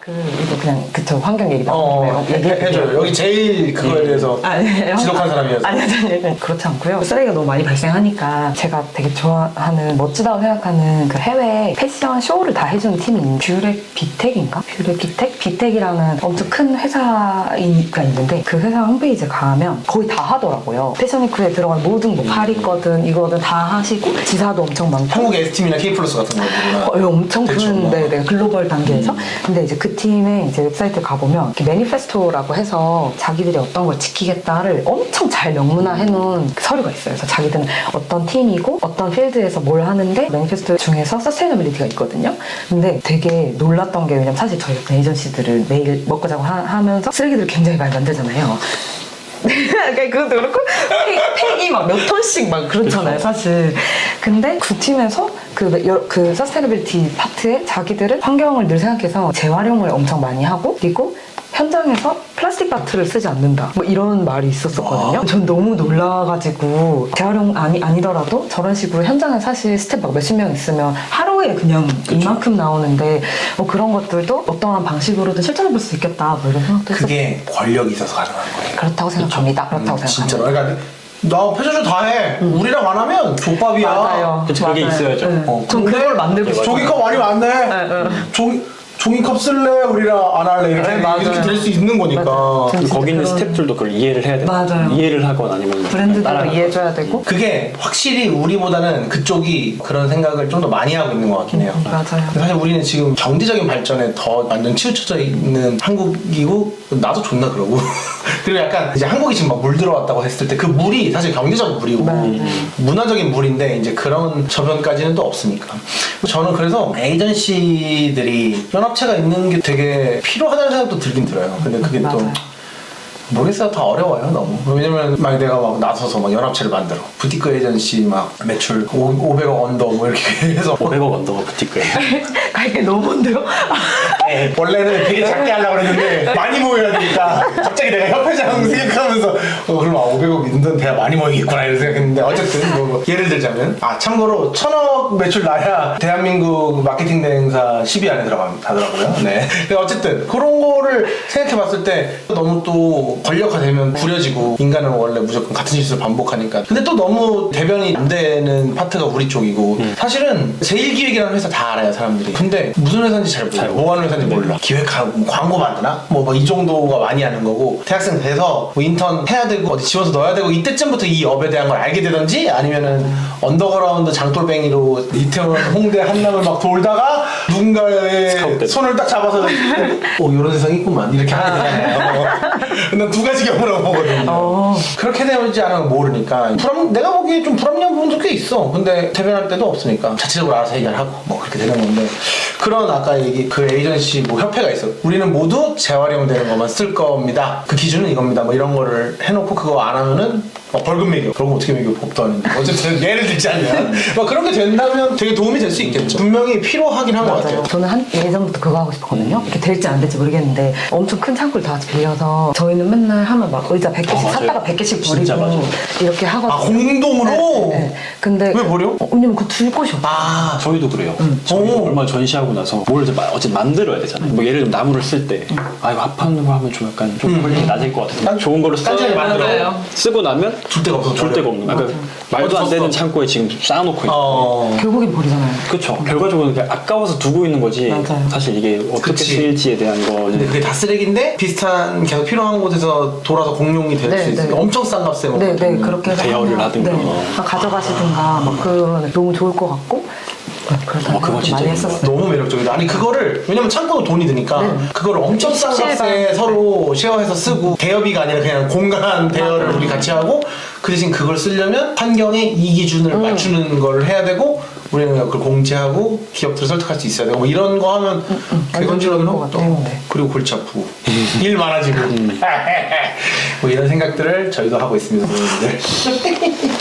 이거 그냥 그쵸 환경 얘기 나오네요. 해줘요. 여기 제일 그거에 대해서 지독한 사람이어서. 아니 그렇지 않고요. 쓰레기가 너무 많이 발생하니까 제가 되게 좋아하는 멋지다고 생각하는 그 해외 패션 쇼를 다 해주는 팀인 뷰렉 비텍인가? 뷰렉 비텍? 비텍이라는 엄청 큰 회사가 있는데 그 회사 홈페이지에 가면 거의 다 하더라고요. 패션위크에 들어간 모든 뭐 파리거든 이거든 다 하시고 지사도 엄청 많고 한국 S팀이나 K플러스 같은 거구나. 엄청 큰 네, 글로벌 단계에서 근데 이제 그 팀의 이제 웹사이트 가보면 매니페스토라고 해서 자기들이 어떤 걸 지키겠다를 엄청 잘 명문화해 놓은 서류가 있어요. 그래서 자기들은 어떤 팀이고 어떤 필드에서 뭘 하는데 매니페스토 중에서 서스테이너빌리티가 있거든요. 근데 되게 놀랐던 게 왜냐면 사실 저희 같은 에이전시들은 매일 먹고 자고 하면서 쓰레기들을 굉장히 많이 만들잖아요. 그것도 그렇고 팩이 막 몇 톤씩 막 그렇잖아요 사실. 근데 그 팀에서 그 서스테이너빌리티 파트에 자기들은 환경을 늘 생각해서 재활용을 엄청 많이 하고 그리고 현장에서 플라스틱 바트를 쓰지 않는다 뭐 이런 말이 있었었거든요. 전 너무 놀라가지고 재활용 아니더라도 저런 식으로 현장에 사실 스텝 막 몇십 명 있으면 하루에 그냥 그쵸. 이만큼 나오는데 그런 것들도 어떠한 방식으로든 실천해 볼 수 있겠다 뭐 이런 생각도 했었어요. 그게 권력이 있어서 가능한 거예요. 그렇다고 생각합니다. 그렇다고 생각합니다. 진짜로. 그러니까 나 패션쇼 다 해. 우리랑 안 하면 족밥이야. 맞아요. 그쵸, 그게 있어야죠. 네. 전 그걸 만들고 싶어요. 종이컵 많이 많네. 종이컵 쓸래? 우리랑 안 할래? 이렇게 될 수 있는 거니까. 거기 있는 스태프들도 그걸 이해를 해야 돼요. 맞아요. 이해를 하거나 아니면 브랜드들도 이해해줘야 되고. 그게 확실히 우리보다는 그쪽이 그런 생각을 좀 더 많이 하고 있는 것 같긴 해요. 맞아요. 사실 우리는 지금 경제적인 발전에 더 완전 치우쳐져 있는 한국이고 나도 존나 그러고 그리고 약간 이제 한국이 지금 막 물 들어왔다고 했을 때 그 물이 사실 경제적 물이고 문화적인 물인데 이제 그런 저변까지는 또 없으니까 저는 그래서 에이전시들이 연합체가 있는 게 되게 필요하다는 생각도 들긴 들어요. 근데 그게 맞아요. 또 모르겠어요. 다 어려워요 너무. 왜냐면 막 내가 막 나서서 막 연합체를 만들어 부티크 에이전시 막 매출 500억 언더 뭐 이렇게 해서 500억 언더가 부티크예요. 이게 너무 뭔데요? 원래는 되게 작게 하려고 했는데 많이 모여야 되니까 갑자기 내가 협회장 생각하면서 그럼 500억 있는 데야 많이 모이겠구나 이런 생각했는데 어쨌든 뭐 예를 들자면 참고로 1000억 매출 나야 대한민국 마케팅 대행사 10위 안에 들어가더라고요. 네. 근데 어쨌든 그런 거를 생각해봤을 때 너무 또 권력화되면 구려지고 인간은 원래 무조건 같은 실수를 반복하니까 근데 또 너무 대변이 안 되는 파트가 우리 쪽이고 사실은 제일기획이라는 회사 다 알아요 사람들이. 근데 무슨 회사인지 잘 몰라요. 뭐 하는 회사인지 몰라. 기획하고 뭐 광고 만드나? 뭐 이 정도가 많이 하는 거고 대학생 돼서 뭐 인턴 해야 되고 어디 집어서 넣어야 되고 이때쯤부터 이 업에 대한 걸 알게 되던지 아니면은 언더그라운드 장돌뱅이로 이태원 홍대 한남을 막 돌다가 누군가의 손을 딱 잡아서 이런 세상이 있구만 이렇게 하게 되잖아요. 난 두 가지 경우라고 보거든요. 그렇게 되지 않으면 모르니까 내가 보기에 좀 불합리한 부분도 꽤 있어. 근데 대변할 때도 없으니까 자체적으로 알아서 해결하고 뭐 그렇게 되는 건데 그런 아까 그 에이전시 뭐 협회가 있어. 우리는 모두 재활용되는 것만 쓸 겁니다. 그 기준은 이겁니다. 뭐 이런 거를 해놓고 그거 안 하면은 벌금 매겨. 그런 거 어떻게 매겨? 법도 아닌데. 어쨌든 예를 들자면 막 그런 게 된다면 되게 도움이 될 수 있겠죠. 분명히 필요하긴 한 것 같아요. 저는 예전부터 그거 하고 싶었거든요. 이렇게 될지 안 될지 모르겠는데 엄청 큰 창고를 다 같이 빌려서 저희는 맨날 하면 막 의자 100개씩 샀다가 100개씩 버리고 이렇게 하거든요. 공동으로? 네. 근데 왜 버려? 왜냐면 그거 둘 곳이 없어요. 저희도 그래요. 저희 얼마 전시하고 나서 뭘 어쨌든 만들어야 되잖아요. 뭐 예를 들면 나무를 쓸 때 이거 합하는 거 하면 좀 약간 좀 퀄리티 낮을 것 같아서 좋은 거로 쓰고 나면 줄 데가 없어. 줄 데가 없는 거야. 그러니까 말도 안 되는 창고에 지금 쌓아놓고 있고 결국엔 버리잖아요. 그렇죠. 결과적으로 그냥 아까워서 두고 있는 거지. 맞아요. 사실 이게 어떻게 쓰일지에 대한 거. 근데 그게 다 쓰레기인데 비슷한 계속 필요한 곳에서 돌아서 공용이 될 수 있으니까 엄청 싼 값에 네, 그렇게 해서 대여를 하든가 가져가시든가 막 그런 너무 좋을 것 같고 그거 진짜 많이 했었어요. 너무 매력적이다. 아니 그거를 왜냐면 창고도 돈이 드니까 그거를 엄청 싼 값에 서로 쉐어해서 쓰고 대여비가 아니라 그냥 공간 대여를 우리 같이 하고 그 대신 그걸 쓰려면 환경에 이 기준을 맞추는 걸 해야 되고 우리는 그걸 공지하고 기업들을 설득할 수 있어야 되고 뭐 이런 거 하면 개건질하긴 하고 또 그리고 골치 아프고 일 많아지고 뭐 이런 생각들을 저희도 하고 있습니다.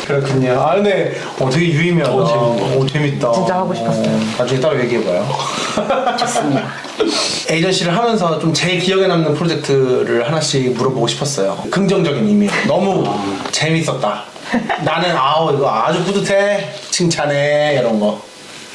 그렇군요. 아 근데 되게 유의미하다. 재밌다. 진짜 하고 싶었어요. 나중에 따로 얘기해봐요. 좋습니다. 에이전시를 하면서 좀 제일 기억에 남는 프로젝트를 하나씩 물어보고 싶었어요. 긍정적인 의미. 너무 재밌었다. 나는 이거 아주 뿌듯해. 칭찬해. 이런 거.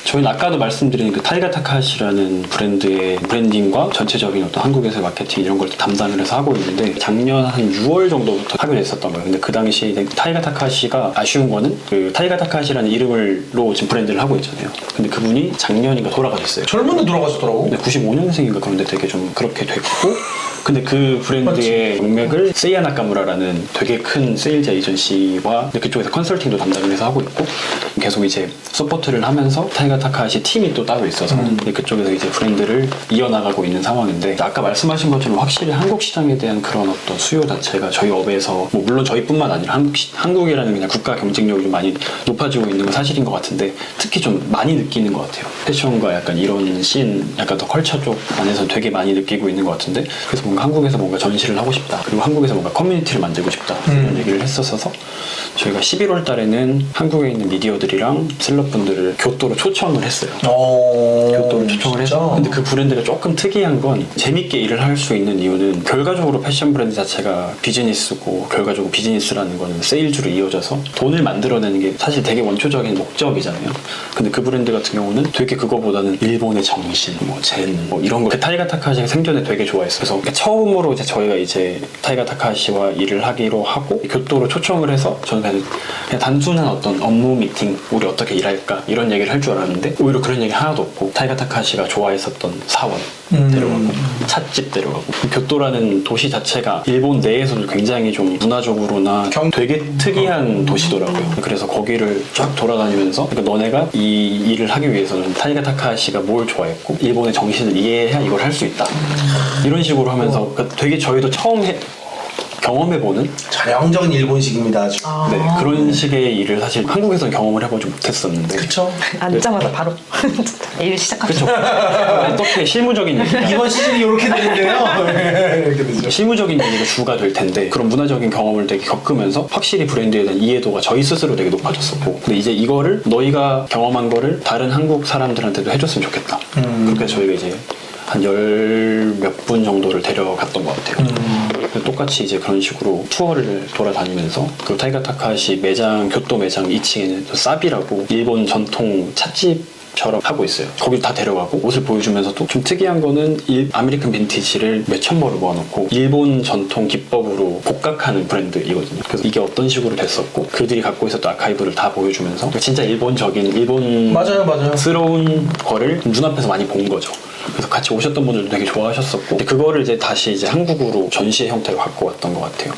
저희는 아까도 말씀드린 그 타이가 타카하시라는 브랜드의 브랜딩과 전체적인 어떤 한국에서의 마케팅 이런 걸 담당을 해서 하고 있는데 작년 한 6월 정도부터 하게 됐었던 거예요. 근데 그 당시 타이가 타카하시가 아쉬운 거는 그 타이가 타카하시라는 이름으로 지금 브랜드를 하고 있잖아요. 근데 그분이 작년인가 돌아가셨어요. 젊은데 돌아가셨더라고. 근데 95년생인가 그런데 되게 좀 그렇게 됐고 근데 그 브랜드의 명맥을 세이야 나카무라라는 되게 큰 세일즈 에이전시와 그쪽에서 컨설팅도 담당을 해서 하고 있고 계속 이제 서포트를 하면서 타이가 타카하시 팀이 또 따로 있어서 그쪽에서 이제 브랜드를 이어나가고 있는 상황인데 아까 말씀하신 것처럼 확실히 한국 시장에 대한 그런 어떤 수요 자체가 저희 업에서 뭐 물론 저희뿐만 아니라 한국이라는 그냥 국가 경쟁력이 좀 많이 높아지고 있는 건 사실인 것 같은데 특히 좀 많이 느끼는 것 같아요. 패션과 약간 이런 씬 약간 더 컬처 쪽 안에서 되게 많이 느끼고 있는 것 같은데 그래서 뭔가 한국에서 뭔가 전시를 하고 싶다 그리고 한국에서 뭔가 커뮤니티를 만들고 싶다 이런 얘기를 했었어서 저희가 11월 달에는 한국에 있는 미디어들이랑 셀럽분들을 교토로 초청을 했어요. 교토로 초청을 해서 근데 그 브랜드가 조금 특이한 건 재밌게 일을 할 수 있는 이유는 결과적으로 패션 브랜드 자체가 비즈니스고 결과적으로 비즈니스라는 거는 세일즈로 이어져서 돈을 만들어내는 게 사실 되게 원초적인 목적이잖아요. 근데 그 브랜드 같은 경우는 되게 그거보다는 일본의 정신, 젠 이런 거 타이가 타카하시가 생전에 되게 좋아했어요. 그래서 처음으로 이제 저희가 이제 타이가 타카하시와 일을 하기로 하고 교토로 초청을 해서 저는 그냥 단순한 어떤 업무 미팅 우리 어떻게 일할까 이런 얘기를 할 줄 알았는데 오히려 그런 얘기 하나도 없고 타이가 타카하시가 좋아했었던 사원 데려가고 찻집 데려가고 교토라는 도시 자체가 일본 내에서도 굉장히 좀 문화적으로나 되게 특이한 도시더라고요. 그래서 거기를 쫙 돌아다니면서 그러니까 너네가 이 일을 하기 위해서는 타이가 타카하시가 뭘 좋아했고 일본의 정신을 이해해야 이걸 할 수 있다 이런 식으로 하면서 그러니까 되게 저희도 처음 경험해보는 전형적인 일본식입니다. 아주. 네, 그런 식의 일을 사실 한국에서는 경험을 해보지 못했었는데 그쵸? 앉자마자 바로 일 시작하죠. 그렇죠. 어떻게 실무적인 얘기 이번 시즌이 이렇게 되는데요. 이렇게 되죠. 실무적인 얘기가 주가 될 텐데 그런 문화적인 경험을 되게 겪으면서 확실히 브랜드에 대한 이해도가 저희 스스로 되게 높아졌었고 근데 이제 이거를 너희가 경험한 거를 다른 한국 사람들한테도 해줬으면 좋겠다. 그렇게 저희가 이제 한 10몇 분 정도를 데려갔던 것 같아요. 똑같이 이제 그런 식으로 투어를 돌아다니면서 그 타이가 타카하시 매장, 교토 매장 2층에는 사비라고 일본 전통 찻집처럼 하고 있어요. 거기 다 데려가고 옷을 보여주면서도 좀 특이한 거는 아메리칸 빈티지를 몇천 벌을 모아놓고 일본 전통 기법으로 복각하는 브랜드이거든요. 그래서 이게 어떤 식으로 됐었고 그들이 갖고 있었던 아카이브를 다 보여주면서 진짜 일본적인 맞아요. 일본스러운 거를 눈앞에서 많이 본 거죠. 그래서 같이 오셨던 분들도 되게 좋아하셨었고 그거를 이제 다시 이제 한국으로 전시의 형태로 갖고 왔던 것 같아요.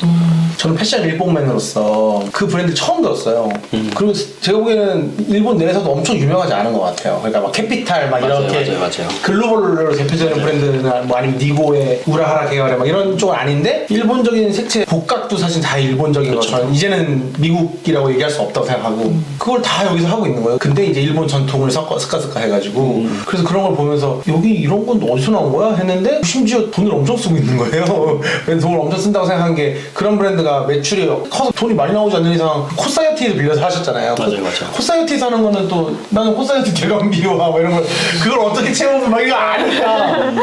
저는 패션 일본맨으로서 그 브랜드 처음 들었어요. 그리고 제가 보기에는 일본 내에서도 엄청 유명하지 않은 것 같아요. 그러니까 막 캐피탈 막 맞아요, 이렇게 맞아요. 글로벌로 대표되는 브랜드나 뭐 아니면 니고의 우라하라 계열의 막 이런 쪽은 아닌데 일본적인 색채 복각도 사실 다 일본적인 그렇죠. 것처럼 이제는 미국이라고 얘기할 수 없다고 생각하고 그걸 다 여기서 하고 있는 거예요. 근데 이제 일본 전통을 스카스카 해가지고 그래서 그런 걸 보면서 여기 이런 건 어디서 나온 거야? 했는데 심지어 돈을 엄청 쓰고 있는 거예요. 왜냐면 돈을 엄청 쓴다고 생각한 게 그런 브랜드가 매출이 커서 돈이 많이 나오지 않는 이상 코사이어티에서 빌려서 하셨잖아요. 맞아요. 코사이어티에서 하는 거는 또 나는 코사이어티 대관비와 뭐 이런 걸 그걸 어떻게 채우면 막 이거 아니야.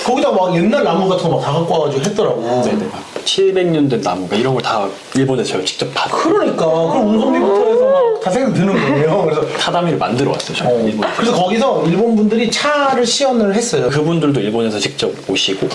거기다 막 옛날 나무 같은 거 막 다 갖고 와가지고 했더라고. 네네. 700년 된 나무 이런 걸 다 일본에서 제가 직접 다 그러니까 그럼 운송비부터 해서 막 다 생각 드는 거예요. 그래서 타다미를 만들어 왔어요. 저희가 일본에서. 그래서 거기서 일본 분들이 차를 시연을 했어요. 그분들도 일본에서 직접 오시고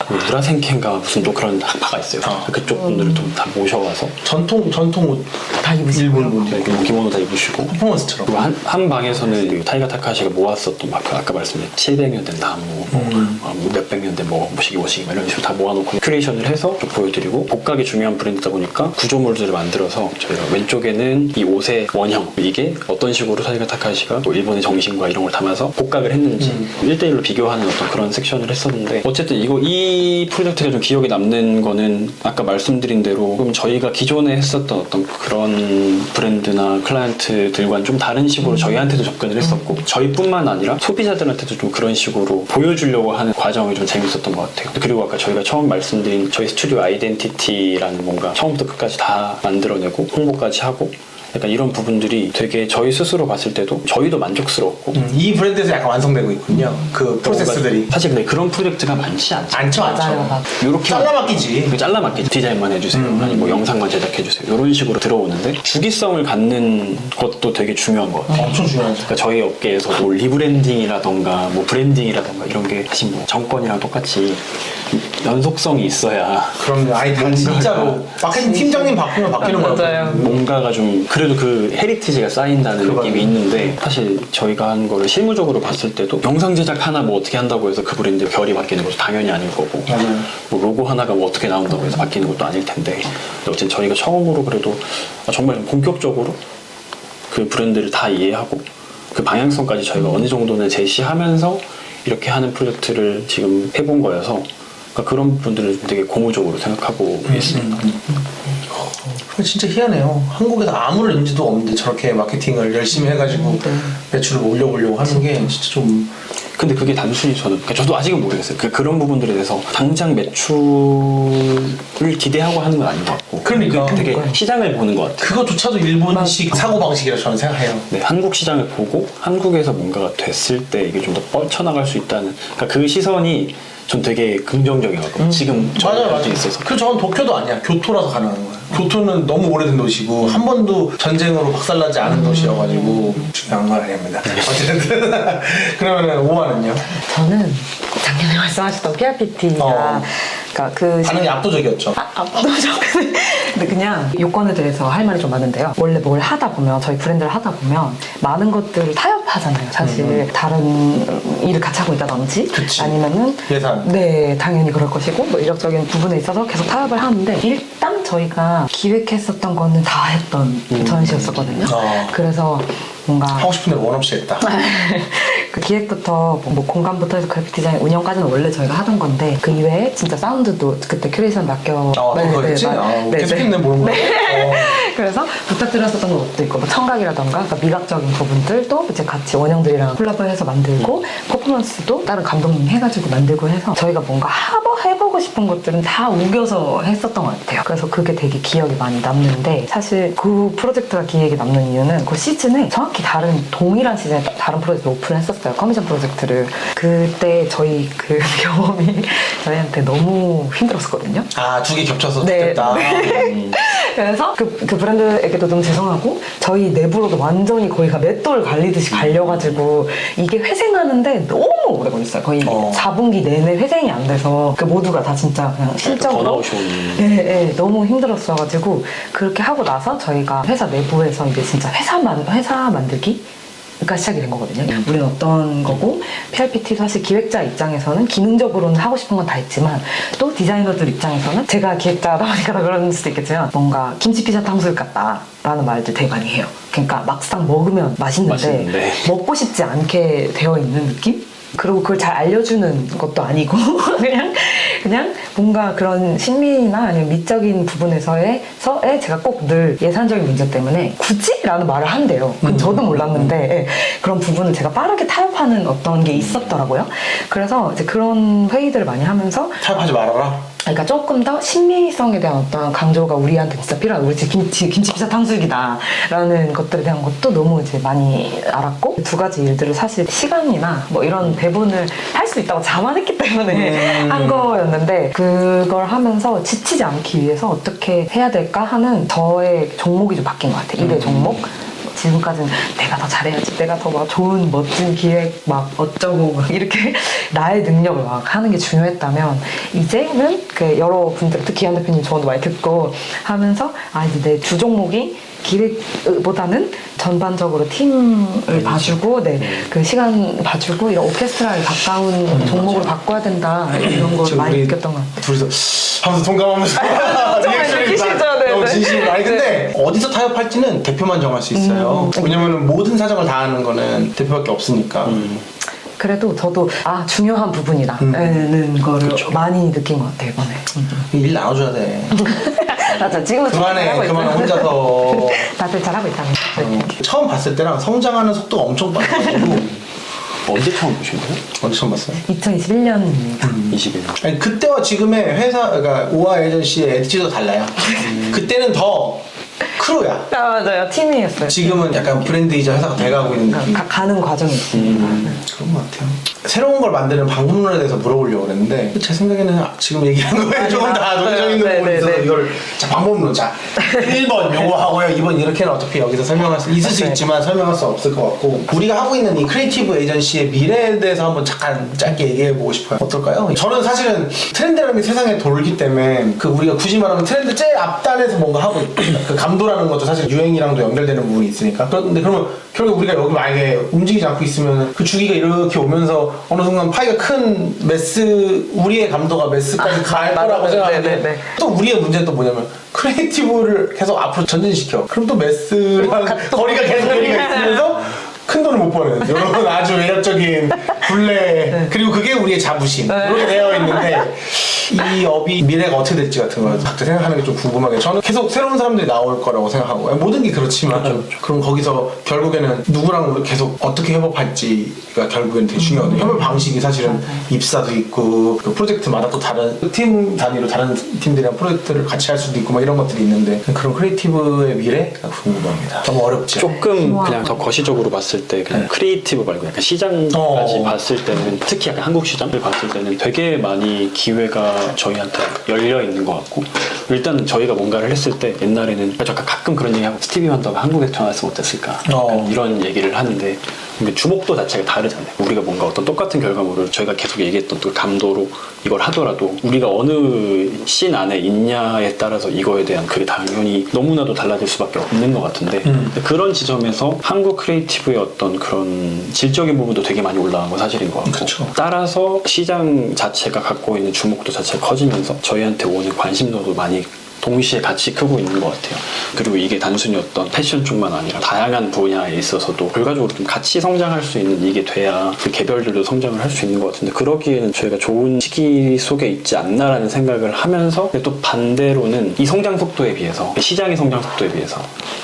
무라센켄가 무슨 또 그런 학파가 있어요. 그쪽 분들을 좀 다 모셔와서 전통 옷 다 입으시고. 일본 분들 기모노 다 입으시고 퍼포먼스처럼. 그리고 한 방에서는 그 타이가 타카시가 모았었던 막 아까 말씀드린 700년 된 나무 뭐 몇백 년 된 뭐 뭐시기 이런 식으로 다 모아놓고 큐레이션을 해서 좀 보여드리고 복각이 중요한 브랜드다 보니까 구조물들을 만들어서 저희가 왼쪽에는 이 옷의 원형 이게 어떤 식으로 타이가 타카시가 또 일본의 정신과 이런 걸 담아서 복각을 했는지 1대1로 비교하는 어떤 그런 섹션을 했었는데 어쨌든 이 프로젝트가 좀 기억에 남는 거는 아까 말씀드린 대로 그럼 저희가 기존에 했었던 어떤 그런 브랜드나 클라이언트들과는 좀 다른 식으로 저희한테도 접근을 했었고 저희뿐만 아니라 소비자들한테도 좀 그런 식으로 보여주려고 하는 과정이 좀 재밌었던 것 같아요. 그리고 아까 저희가 처음 말씀드린 저희 스튜디오 아이덴티티라는 뭔가 처음부터 끝까지 다 만들어내고 홍보까지 하고 약간 이런 부분들이 되게 저희 스스로 봤을 때도 저희도 만족스럽고 이 브랜드에서 약간 완성되고 있군요. 그 프로세스들이. 사실 근데 그런 프로젝트가 많지 않죠. 맞아요. 이렇게 잘라맞기지. 그 잘라맞게 디자인만 해주세요. 아니 뭐 영상만 제작해주세요. 이런 식으로 들어오는데 주기성을 갖는 것도 되게 중요한 것 같아요. 엄청 중요하죠. 그러니까 저희 업계에서도 리브랜딩이라던가 뭐 브랜딩이라던가 이런 게 사실 뭐 정권이랑 똑같이 연속성이 있어야 그럼 아니 다 진짜로 마케팅 팀장님 바꾸면 바뀌는 거예요. 맞아요. 뭔가가 좀 그래도 그 헤리티지가 쌓인다는 그거요. 느낌이 있는데 사실 저희가 한 거를 실무적으로 봤을 때도 영상 제작 하나 뭐 어떻게 한다고 해서 그 브랜드 결이 바뀌는 것도 당연히 아닐 거고 맞아요. 뭐 로고 하나가 뭐 어떻게 나온다고 해서 바뀌는 것도 아닐 텐데 어쨌든 저희가 처음으로 그래도 정말 본격적으로 그 브랜드를 다 이해하고 그 방향성까지 저희가 어느 정도는 제시하면서 이렇게 하는 프로젝트를 지금 해본 거여서 그러니까 그런 분들을 되게 고무적으로 생각하고 있습니다. 근데 진짜 희한해요. 한국에서 아무런 인지도 없는데 저렇게 마케팅을 열심히 해가지고 매출을 올려보려고 하는 게 진짜 좀. 근데 그게 단순히 그러니까 저도 아직은 모르겠어요. 그런 부분들에 대해서 당장 매출을 기대하고 하는 건 아닌 것 같고. 그러니까. 되게 시장을 보는 것 같아요. 그거조차도 일본식 사고방식이라고 저는 생각해요. 네, 한국 시장을 보고 한국에서 뭔가가 됐을 때 이게 좀 더 뻗쳐나갈 수 있다는 그러니까 그 시선이 전 되게 긍정적이거든요. 지금 맞아요, 맞아요. 있어서. 그 저건 도쿄도 아니야. 교토라서 가능한 거야. 교토는 너무 오래된 도시고 한 번도 전쟁으로 박살나지 않은 도시여가지고 중요한 건 아닙니다. 어쨌든 그러면은 오하는요? 저는 작년에 말씀하셨던 PRPT가 그러니까 그 반응이 압도적이었죠. 압도적. 근데 그냥 요건에 대해서 할 말이 좀 많은데요. 원래 뭘 하다 보면 저희 브랜드를 하다 보면 많은 것들을 타협하잖아요. 사실 다른 일을 같이 하고 있다든지 그치. 아니면은 예산. 네 당연히 그럴 것이고 뭐 이력적인 부분에 있어서 계속 타협을 하는데 일단 저희가 기획했었던 거는 다 했던 전시였었거든요. 그래서 뭔가 하고 싶은 대로 원 없이 했다. 그 기획부터 뭐 공간부터 해서 그래픽 디자인 운영까지는 원래 저희가 하던 건데 그 이외에 진짜 사운드도 그때 큐레이션 맡겨 그거였지? 계속했네 모르는 거. 그래서 부탁드렸었던 것도 있고 뭐 청각이라던가 그러니까 미각적인 부분들도 이제 같이 원형들이랑 콜라보해서 만들고 퍼포먼스도 다른 감독님 해가지고 만들고 해서 저희가 뭔가 해보고 싶은 것들은 다 우겨서 했었던 것 같아요. 그래서 그게 되게 기억이 많이 남는데 사실 그 프로젝트가 기억에 남는 이유는 그 시즌에 정확히 동일한 시즌에 다른 프로젝트 오픈을 했었어요. 커미션 프로젝트를. 그때 저희 그 경험이 저희한테 너무 힘들었었거든요. 아, 두 개 겹쳐서 네. 됐다. 그래서 그 브랜드에게도 너무 죄송하고 저희 내부로도 완전히 거의가 맷돌 갈리듯이 갈려가지고 이게 회생하는데 너무 오래 걸렸어요. 거의 4분기 내내 회생이 안 돼서 그 모두가 다 진짜 그냥 실적으로 너무 힘들었어가지고 그렇게 하고 나서 저희가 회사 내부에서 이제 진짜 회사 만들기 가 시작이 된 거거든요. 우리는 어떤 거고 PRPT 사실 기획자 입장에서는 기능적으로는 하고 싶은 건 다 했지만 또 디자이너들 입장에서는 제가 기획자다 보니까 더 그럴 수도 있겠지만 뭔가 김치 피자 탕수육 같다라는 말들 되게 많이 해요. 그러니까 막상 먹으면 맛있는데 먹고 싶지 않게 되어 있는 느낌? 그리고 그걸 잘 알려주는 것도 아니고 그냥 뭔가 그런 심미나 아니면 미적인 부분에서의 제가 꼭 늘 예산적인 문제 때문에 굳이? 라는 말을 한대요. 저도 몰랐는데 그런 부분을 제가 빠르게 타협하는 어떤 게 있었더라고요. 그래서 이제 그런 회의들을 많이 하면서 타협하지 말아라. 그러니까 조금 더 신미성에 대한 어떤 강조가 우리한테 진짜 필요하다. 우리 지금 김치 피자 탕수육이다 라는 것들에 대한 것도 너무 이제 많이 알았고 두 가지 일들을 사실 시간이나 뭐 이런 배분을 할 수 있다고 자만했기 때문에 한 거였는데 그걸 하면서 지치지 않기 위해서 어떻게 해야 될까 하는 저의 종목이 좀 바뀐 것 같아요. 일의 종목. 지금까지는 내가 더 잘해야지, 내가 더 막 좋은 멋진 기획 막 어쩌고 막 이렇게 나의 능력을 막 하는 게 중요했다면 이제는 그 여러 분들 특히 기한 대표님 조언도 많이 듣고 하면서 이제 내 주 종목이 기획보다는 전반적으로 팀을 봐주고 그 시간 봐주고 이런 오케스트라에 가까운 종목으로 바꿔야 된다 이런 걸 많이 느꼈던 것 같아요. 둘이서 하면서 동감하면서 느끼시죠? 너무 진심으로. 아니 근데 어디서 타협할지는 대표만 정할 수 있어요. 왜냐면은 모든 사정을 다 하는 거는 대표밖에 없으니까. 그래도 저도 중요한 부분이라는 거를 많이 느낀 것 같아요 이번에. 일 나눠줘야 돼. 맞아. 지금도 그만해 혼자서. 다들 잘하고 있다는 거. 처음 봤을 때랑 성장하는 속도가 엄청 빨라가지고. 언제 처음 보신 거예요? 언제 처음 봤어요? 2021년입니다. 21년. 아니, 그때와 지금의 회사, 그러니까 오하 에이전시의 에티튜드가 달라요. 그때는 더 크루야. 아, 맞아요. 팀이었어요. 지금은 약간 브랜드이자 회사가 돼가고 있는 느낌. 가는 과정이 있습니다. 그런 것 같아요. 새로운 걸 만드는 방법론에 대해서 물어보려고 그랬는데 제 생각에는 지금 얘기한 거에 조금 다 논리적인 네, 부분이 네, 있어서 네. 이걸 자, 방법론 자 1번 요거 하고요 2번 이렇게는 어차피 여기서 설명할 수 있을 수 네. 있지만 설명할 수 없을 것 같고 우리가 하고 있는 이 크리에이티브 에이전시의 미래에 대해서 한번 잠깐 짧게 얘기해 보고 싶어요. 어떨까요? 저는 사실은 트렌드라는 게 세상에 돌기 때문에 그 우리가 굳이 말하면 트렌드 제일 앞단에서 뭔가 하고 있다. 그 감도라는 것도 사실 유행이랑도 연결되는 부분이 있으니까 그런데 그러면 결국 우리가 여기 만약에 움직이지 않고 있으면 그 주기가 이렇게 오면서 어느 순간 파이가 큰 매스 우리의 감도가 매스까지 갈 거라고 맞아요. 생각하는데 네, 네, 네. 또 우리의 문제는 또 뭐냐면 크리에이티브를 계속 앞으로 전진시켜 그럼 또 매스랑 거리가 계속 거리가 있으면서 큰 돈을 못 버는 이런 아주 매력적인 굴레 그리고 그게 우리의 자부심 이렇게 되어 있는데 이 업이 미래가 어떻게 될지 같은 걸 각자 생각하는 게 좀 궁금하게 저는 계속 새로운 사람들이 나올 거라고 생각하고 모든 게 그렇지만 그럼 거기서 결국에는 누구랑 계속 어떻게 협업할지가 결국엔 되게 중요하거든요. 협업 방식이 사실은 입사도 있고 그 프로젝트마다 또 다른 팀 단위로 다른 팀들이랑 프로젝트를 같이 할 수도 있고 막 이런 것들이 있는데 그런 크리에이티브의 미래가 궁금합니다. 너무 어렵죠. 조금 그냥 더 거시적으로 봤을 때 그냥 크리에이티브 말고 약간 시장까지 봤을 때는 특히 약간 한국 시장을 봤을 때는 되게 많이 기회가 저희한테 열려 있는 것 같고 일단 저희가 뭔가를 했을 때 옛날에는 약간 가끔 그런 얘기하고 스티비 원더가 한국에 태어났으면 어땠을까 약간 이런 얘기를 하는데 근데 주목도 자체가 다르잖아요. 우리가 뭔가 어떤 똑같은 결과물을 저희가 계속 얘기했던 그 감도로 이걸 하더라도 우리가 어느 씬 안에 있냐에 따라서 이거에 대한 그게 당연히 너무나도 달라질 수밖에 없는 것 같은데 근데 그런 지점에서 한국 크리에이티브의 어떤 그런 질적인 부분도 되게 많이 올라간 건 사실인 것 같고 그쵸. 따라서 시장 자체가 갖고 있는 주목도 자체가 커지면서 저희한테 오는 관심도도 많이 동시에 같이 크고 있는 것 같아요. 그리고 이게 단순히 어떤 패션 쪽만 아니라 다양한 분야에 있어서도 결과적으로 좀 같이 성장할 수 있는 이게 돼야 그 개별들도 성장을 할 수 있는 것 같은데 그러기에는 저희가 좋은 시기 속에 있지 않나라는 생각을 하면서 근데 또 반대로는 이 성장 속도에 비해서 시장의 성장 속도에 비해서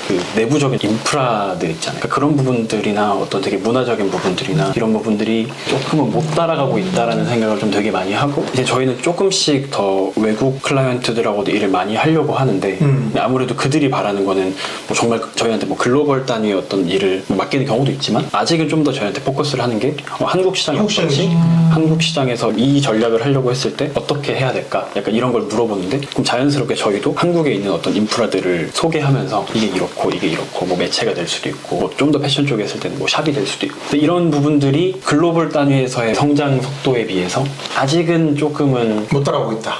그 내부적인 인프라들 있잖아요. 그러니까 그런 부분들이나 어떤 되게 문화적인 부분들이나 이런 부분들이 조금은 못 따라가고 있다라는 생각을 좀 되게 많이 하고 이제 저희는 조금씩 더 외국 클라이언트들하고도 일을 많이 하려고 하는데 아무래도 그들이 바라는 거는 뭐 정말 저희한테 뭐 글로벌 단위의 어떤 일을 뭐 맡기는 경우도 있지만 아직은 좀 더 저희한테 포커스를 하는 게 한국 시장이 어떨지 한국 시장에서 이 전략을 하려고 했을 때 어떻게 해야 될까 약간 이런 걸 물어보는데 그럼 자연스럽게 저희도 한국에 있는 어떤 인프라들을 소개하면서 이게 이렇고 뭐 매체가 될 수도 있고 뭐 좀 더 패션 쪽에 했을 때는 뭐 샵이 될 수도 있고 근데 이런 부분들이 글로벌 단위에서의 성장 속도에 비해서 아직은 조금은 못 따라오고 있다.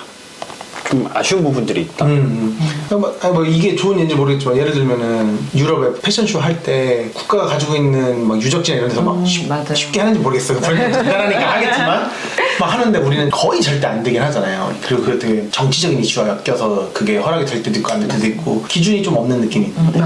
좀 아쉬운 부분들이 있다. 뭐 이게 좋은 예인지 모르겠지만 예를 들면은 유럽에 패션쇼 할 때 국가가 가지고 있는 막 유적지나 이런 데서 막 맞아요. 쉽게 하는지 모르겠어요. 대단하니까 하겠지만 막 하는데 우리는 거의 절대 안 되긴 하잖아요. 그리고 그 되게 정치적인 이슈와 엮여서 그게 허락이 될 때도 있고 안 될 때도 있고 기준이 좀 없는 느낌이 있는데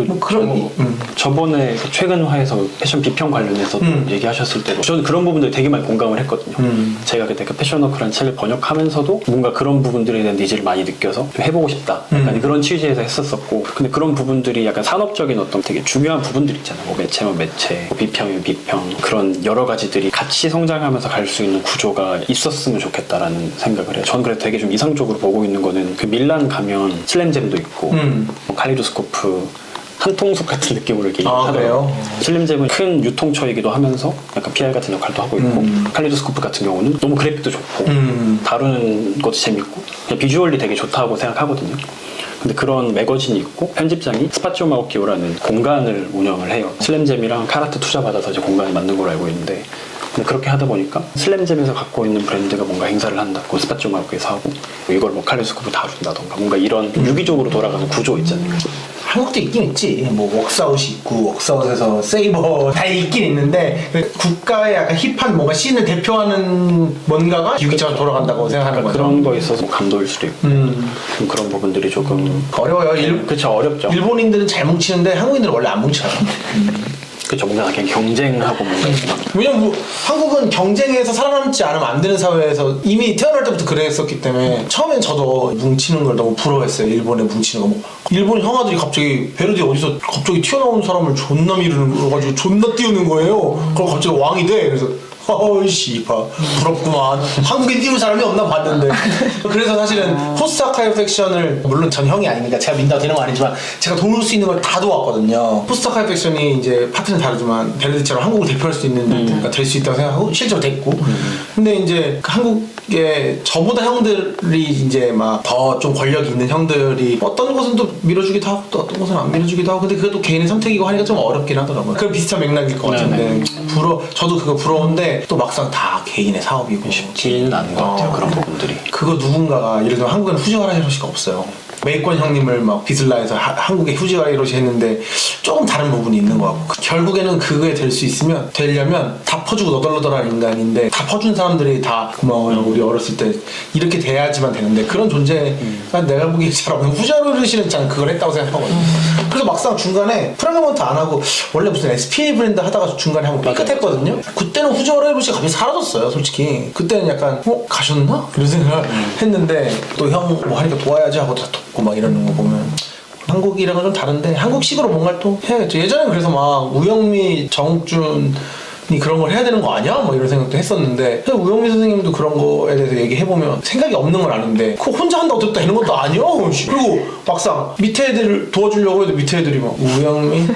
뭐 그런 저번에 그 최근 화에서 패션 비평 관련해서 얘기하셨을 때도 저는 그런 부분들 되게 많이 공감을 했거든요. 제가 그때 그 패션워크라는 책을 번역하면서도 뭔가 그런 부분들에 대한 니즈를 많이 느껴서 좀 해보고 싶다. 약간 그런 취지에서 했었었고 근데 그런 부분들이 약간 산업적인 어떤 되게 중요한 부분들 있잖아요. 뭐 매체면 매체, 뭐 비평이면 비평 그런 여러 가지들이 같이 성장하면서 갈 수 있는 구조가 있었으면 좋겠다라는 생각을 해요. 저는 그래서 되게 좀 이상적으로 보고 있는 거는 그 밀란 가면 슬램잼도 있고 뭐 칼리도스코프 한 통속 같은 느낌으로 이렇게 하더라고요. 슬림잼은 큰 유통처이기도 하면서 약간 PR 같은 역할도 하고 있고 칼리도스코프 같은 경우는 너무 그래픽도 좋고 다루는 것도 재밌고 그냥 비주얼이 되게 좋다고 생각하거든요. 근데 그런 매거진이 있고 편집장이 스파치오 마오키오라는 공간을 운영을 해요. 슬램잼이랑 카라트 투자 받아서 이제 공간을 만든 걸로 알고 있는데 근데 그렇게 하다 보니까 슬램잼에서 갖고 있는 브랜드가 뭔가 행사를 한다고 스파치오 마오키오에서 하고 이걸 뭐 칼리도스코프 다룬다던가 뭔가 이런 유기적으로 돌아가는 구조 있잖아요. 한국도 있긴 있지. 뭐 웍스아웃이 있고 웍스아웃에서 세이버 다 있긴 있는데 국가의 약간 힙한 뭔가 씬을 대표하는 뭔가가 유기적으로 돌아간다고 생각하는 그러니까 거죠. 그런 거에 있어서 감도일 수도 있고 좀 그런 부분들이 조금 어려워요. 그렇죠 어렵죠. 일본인들은 잘 뭉치는데 한국인들은 원래 안 뭉쳐요. 그렇죠 뭔가 그냥 경쟁하고 뭔가 왜냐면 뭐 한국은 경쟁에서 살아남지 않으면 안 되는 사회에서 이미 태어날 때부터 그랬었기 때문에 처음엔 저도 뭉치는 걸 너무 부러워했어요. 일본에 뭉치는 거. 뭐 일본 형아들이 갑자기 베르디 어디서 갑자기 튀어나온 사람을 존나 미루는 거 가지고 존나 띄우는 거예요. 그럼 갑자기 왕이 돼. 그래서 어이 씨발 부럽구만. 한국인 띄운 사람이 없나 봤는데. 그래서 사실은 포스트 아카이브 섹션을 물론 전 형이 아니니까 제가 민다고 되는 건 아니지만 제가 도울 수 있는 걸 다 도왔거든요. 포스트 아카이브 섹션이 이제 파트는 다르지만 벨레디처럼 한국을 대표할 수 있는 될 수 있다고 생각하고 실제로 됐고. 근데 이제 한국에 저보다 형들이 이제 막 더 좀 권력이 있는 형들이 어떤 곳은 또 밀어주기도 하고 또 어떤 곳은 안 밀어주기도 하고 근데 그것도 개인의 선택이고 하니까 좀 어렵긴 하더라고요. 그런 비슷한 맥락일 것 같은데 저도 그거 부러운데 또 막상 다 개인의 사업이고 쉽지는 않은 것 같아요. 그런 부분들이. 그거 누군가가 예를 들면 한국에는 후지와라 히로시가 없어요. 메이권 형님을 막 비슬라에서 한국에 후지와라 히로시 했는데 조금 다른 부분이 있는 것 같고 결국에는 그거에 될 수 있으면 되려면 다 퍼주고 너덜너덜한 인간인데 다 퍼준 사람들이 다 고마워요. 우리 어렸을 때 이렇게 돼야지만 되는데 그런 존재가 내가 보기에 잘 없는 후지와라 히로시는 저는 그걸 했다고 생각하거든요. 그래서 막상 중간에 프라그먼트 안 하고 원래 무슨 SPA 브랜드 하다가 중간에 한번 삐끗했거든요. 그때는 후지와라 히로시가 갑자기 사라졌어요. 솔직히 그때는 약간 가셨나? 이런 생각을 했는데 또 형 뭐 하니까 도와야지 하고 다 돕고 막 이러는 거 보면 한국이랑은 좀 다른데 한국식으로 뭔가 또 해야겠죠. 예전엔 그래서 막 우영미, 정욱준이 그런 걸 해야 되는 거 아니야? 뭐 이런 생각도 했었는데 우영미 선생님도 그런 거에 대해서 얘기해보면 생각이 없는 건 아는데 그거 혼자 한다고 됐다 이런 것도 아니야? 그리고 막상 밑에 애들을 도와주려고 해도 밑에 애들이 막 우영미?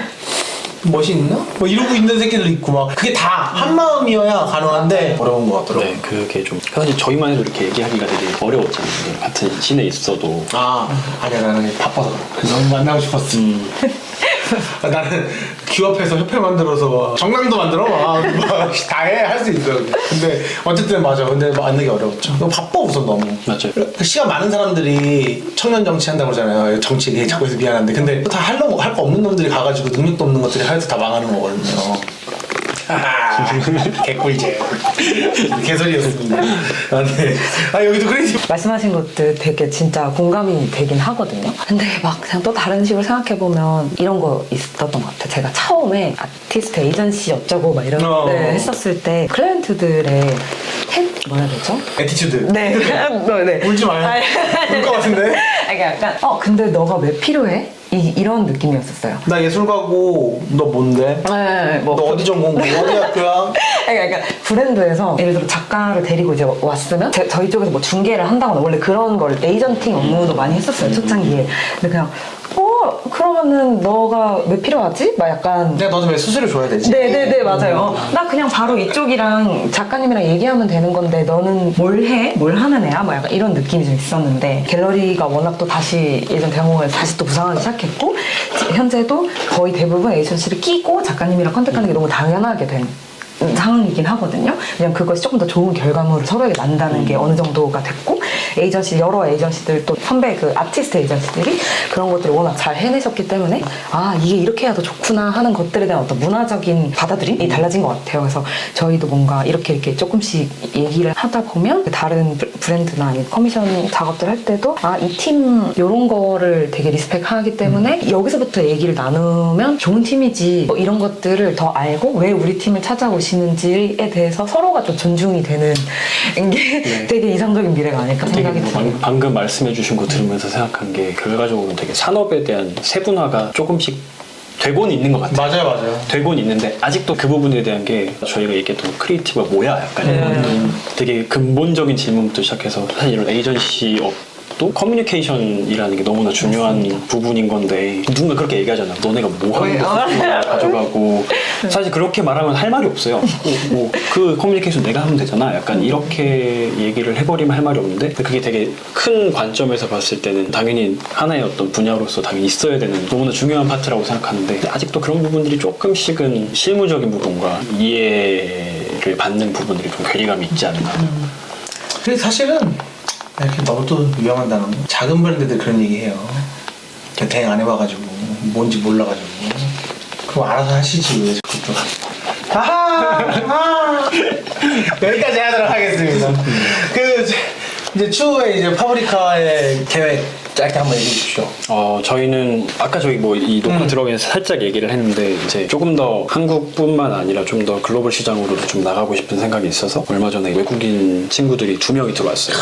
멋이 있나? 뭐 이러고 있는 새끼들 있고 막 그게 다 한마음이어야 가능한데 어려운 것 같더라고요. 네, 그게 좀 사실 저희만 해도 이렇게 얘기하기가 되게 어려웠잖아요. 같은 시내에 있어도. 아니야 나는 바빠서 그래. 너무 만나고 싶었어. 나는 기업해서 협회 만들어서 정당도 만들어 다 해 할 수 있어. 근데 어쨌든 맞아. 근데 만나기 어려웠죠. 너무 바빠 우선 너무. 맞아요. 시간 많은 사람들이 청년 정치 한다고 그러잖아요. 정치 얘기 자꾸 해서 미안한데 근데 다 할 거 없는 놈들이 가가지고 능력도 없는 것들이 하여튼 다 망하는 거거든요. 개꿀잼. 개소리였습니다. 네. 여기도 그래지. 말씀하신 것들 되게 진짜 공감이 되긴 하거든요. 근데 막 그냥 또 다른 식으로 생각해보면 이런 거 있었던 것 같아요. 제가 처음에 아티스트 에이전시 어쩌고 막 이런 네, 했었을 때 클라이언트들의 뭐라 해야 되죠? 애티튜드. 네. 네. 울지 마요. 울 것 같은데? 이게 약간 근데 너가 왜 필요해? 이런 느낌이었었어요. 나 예술가고 너 뭔데? 네, 너 어디 전공고 어디 학교야? 그러니까 브랜드에서 예를 들어 작가를 데리고 이제 왔으면 저희 쪽에서 뭐 중개를 한다거나 원래 그런 걸 에이전팅 업무도 많이 했었어요 초창기에. 근데 그냥 그러면은 너가 왜 필요하지? 막 약간 내가 너도 왜 수수료 줘야 되지? 네네네 맞아요. 나 그냥 바로 이쪽이랑 작가님이랑 얘기하면 되는 건데 너는 뭘 해? 뭘 하는 애야? 막 약간 이런 느낌이 좀 있었는데 갤러리가 워낙 또 다시 예전 대학로에 다시 또 부상하기 시작했고 현재도 거의 대부분 에이전시를 끼고 작가님이랑 컨택하는 게 너무 당연하게 된 상황이긴 하거든요. 그냥 그것이 조금 더 좋은 결과물을 서로에게 난다는 게 어느 정도가 됐고 여러 에이전시들 또 선배 그 아티스트 에이전시들이 그런 것들을 워낙 잘 해내셨기 때문에 이게 이렇게 해야 더 좋구나 하는 것들에 대한 어떤 문화적인 받아들임이 달라진 것 같아요. 그래서 저희도 뭔가 이렇게 조금씩 얘기를 하다 보면 다른 브랜드나 아니면 커미션 작업들 할 때도 이 팀 이런 거를 되게 리스펙하기 때문에 여기서부터 얘기를 나누면 좋은 팀이지 뭐 이런 것들을 더 알고 왜 우리 팀을 찾아오시는지에 대해서 서로가 좀 존중이 되는 게 네. 되게 이상적인 미래가 아닐까 생각이 들어요. 방금 말씀해주신 거 들으면서 생각한 게 결과적으로 되게 산업에 대한 세분화가 조금씩 되곤 있는 것 같아요. 맞아요. 되곤 있는데 아직도 그 부분에 대한 게 저희가 얘기했던 크리에이티브가 뭐야? 약간 이런 되게 근본적인 질문부터 시작해서 사실 이런 에이전시 또 커뮤니케이션이라는 게 너무나 중요한 부분인 건데 누군가 그렇게 얘기하잖아. 너네가 뭐 하는 거야? 가져가고 사실 그렇게 말하면 할 말이 없어요. 뭐 그 커뮤니케이션 내가 하면 되잖아. 약간 이렇게 얘기를 해버리면 할 말이 없는데 그게 되게 큰 관점에서 봤을 때는 당연히 하나의 어떤 분야로서 당연히 있어야 되는 너무나 중요한 파트라고 생각하는데 아직도 그런 부분들이 조금씩은 실무적인 부분과 이해를 받는 부분들이 좀 괴리감이 있지 않나. 근데 사실은 이렇게 너무 또 위험한 단어. 작은 브랜드들 그런 얘기해요. 대행 안 해봐가지고 뭔지 몰라가지고. 그럼 알아서 하시지 왜 자꾸 또. 여기까지 하도록 하겠습니다. 이제 추후에 이제 파브리카의 계획 짧게 한번 얘기해 주십시오. 저희는 아까 저희 뭐 이 녹화 들어가기 전에 살짝 얘기를 했는데 이제 조금 더 한국뿐만 아니라 좀 더 글로벌 시장으로도 좀 나가고 싶은 생각이 있어서 얼마 전에 외국인 친구들이 2명이 들어왔어요.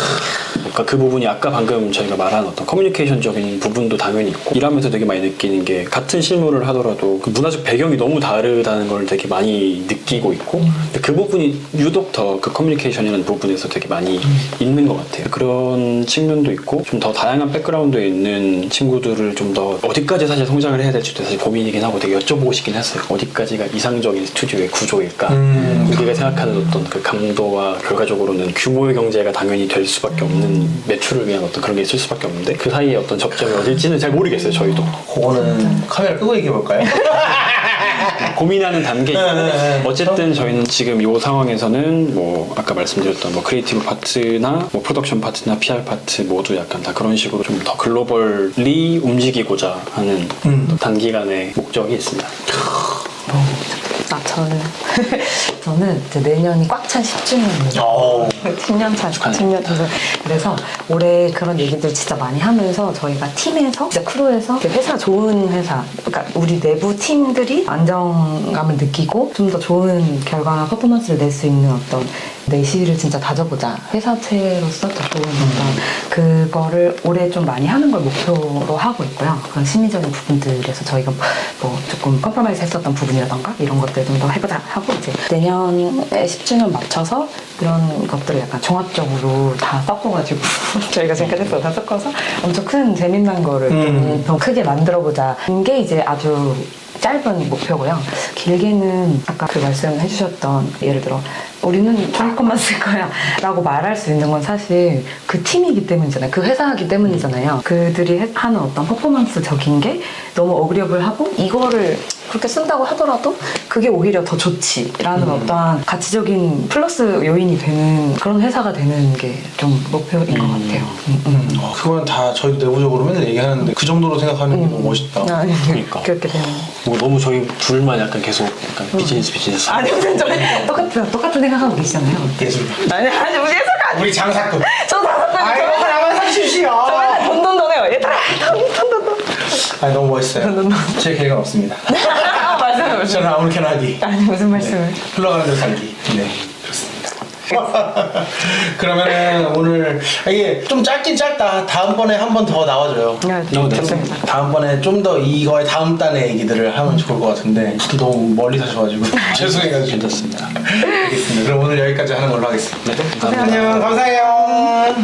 그러니까 그 부분이 아까 방금 저희가 말한 어떤 커뮤니케이션적인 부분도 당연히 있고 일하면서 되게 많이 느끼는 게 같은 실무를 하더라도 그 문화적 배경이 너무 다르다는 걸 되게 많이 느끼고 있고 근데 그 부분이 유독 더 그 커뮤니케이션이라는 부분에서 되게 많이 있는 것 같아요. 그런 측면도 있고 좀 더 다양한 백그라운드에 있는 친구들을 좀 더 어디까지 사실 성장을 해야 될지도 사실 고민이긴 하고 되게 여쭤보고 싶긴 했어요. 어디까지가 이상적인 스튜디오의 구조일까? 우리가 생각하는 어떤 그 강도와 결과적으로는 규모의 경제가 당연히 될 수밖에 없는 매출을 위한 어떤 그런 게 있을 수밖에 없는데 그 사이에 어떤 접점이 어딜지는 잘 모르겠어요. 저희도 그거는 카메라 끄고 얘기해 볼까요? 고민하는 단계이고 어쨌든 저희는 지금 이 상황에서는 뭐 아까 말씀드렸던 뭐 크리에이티브 파트나 뭐 프로덕션 파트나 PR 파트 모두 약간 다 그런 식으로 좀 더 글로벌리 움직이고자 하는 단기간의 목적이 있습니다. 저는 이제 내년이 꽉 찬 10주년이에요. 10년 차, 10년 차. 그래서 올해 그런 얘기들 진짜 많이 하면서 저희가 팀에서, 진짜 크루에서 회사 좋은 회사, 그러니까 우리 내부 팀들이 안정감을 느끼고 좀 더 좋은 결과나 퍼포먼스를 낼 수 있는 어떤 내실을 진짜 다져보자. 회사체로서 더 좋은 어떤 그거를 올해 좀 많이 하는 걸 목표로 하고 있고요. 그런 심리적인 부분들에서 저희가 뭐 조금 컴프로마이즈 했었던 부분이라던가 이런 것들 좀 더 해보자 하고 이제 내년에 10주년 맞춰서 그런 것들을 약간 종합적으로 다 섞어가지고 저희가 지금까지 했어요. 다 섞어서 엄청 큰 재밌는 거를 좀 더 크게 만들어보자. 이게 이제 아주 짧은 목표고요. 길게는 아까 그 말씀해 주셨던 예를 들어 우리는 좋을 것만 쓸 거야 라고 말할 수 있는 건 사실 그 팀이기 때문이잖아요. 그 회사이기 때문이잖아요. 그들이 하는 어떤 퍼포먼스적인 게 너무 어그리어블하고 이거를 그렇게 쓴다고 하더라도 그게 오히려 더 좋지라는 어떠한 가치적인 플러스 요인이 되는 그런 회사가 되는 게 좀 목표인 것 같아요. 그건 다 저희도 내부적으로 맨날 얘기하는데 그 정도로 생각하는 게 너무 멋있다. 그러니까. 그렇게 되는. 뭐 너무 저희 둘만 약간 계속 약간 비즈니스 아니, 무슨 저희 똑같은 생각하고 계시잖아요. 예술. 아니, 우리 예술가 아니. 우리 장사꾼. 저 다섯 아이고, 나만 사주십시오. 저 맨날 돈 해요. 얘들아, 돈. 아니, 너무 멋있어요. 제 계획은 없습니다. 말씀을. 저는 아무렇게나 하기. 아니, 무슨 말씀을. 흘러가는 대로 살기. 네, 그렇습니다. 그러면은 오늘 이게 좀 짧긴 짧다. 다음번에 한 번 더 나와줘요. 감사합니다. 다음번에 좀 더 이거의 다음 단의 얘기들을 하면 좋을 것 같은데 또 너무 멀리 사셔가지고 죄송해가지고. 괜찮습니다. 알겠습니다. 그럼 오늘 여기까지 하는 걸로 하겠습니다. 네, 감사합니다. 안녕, 감사해요.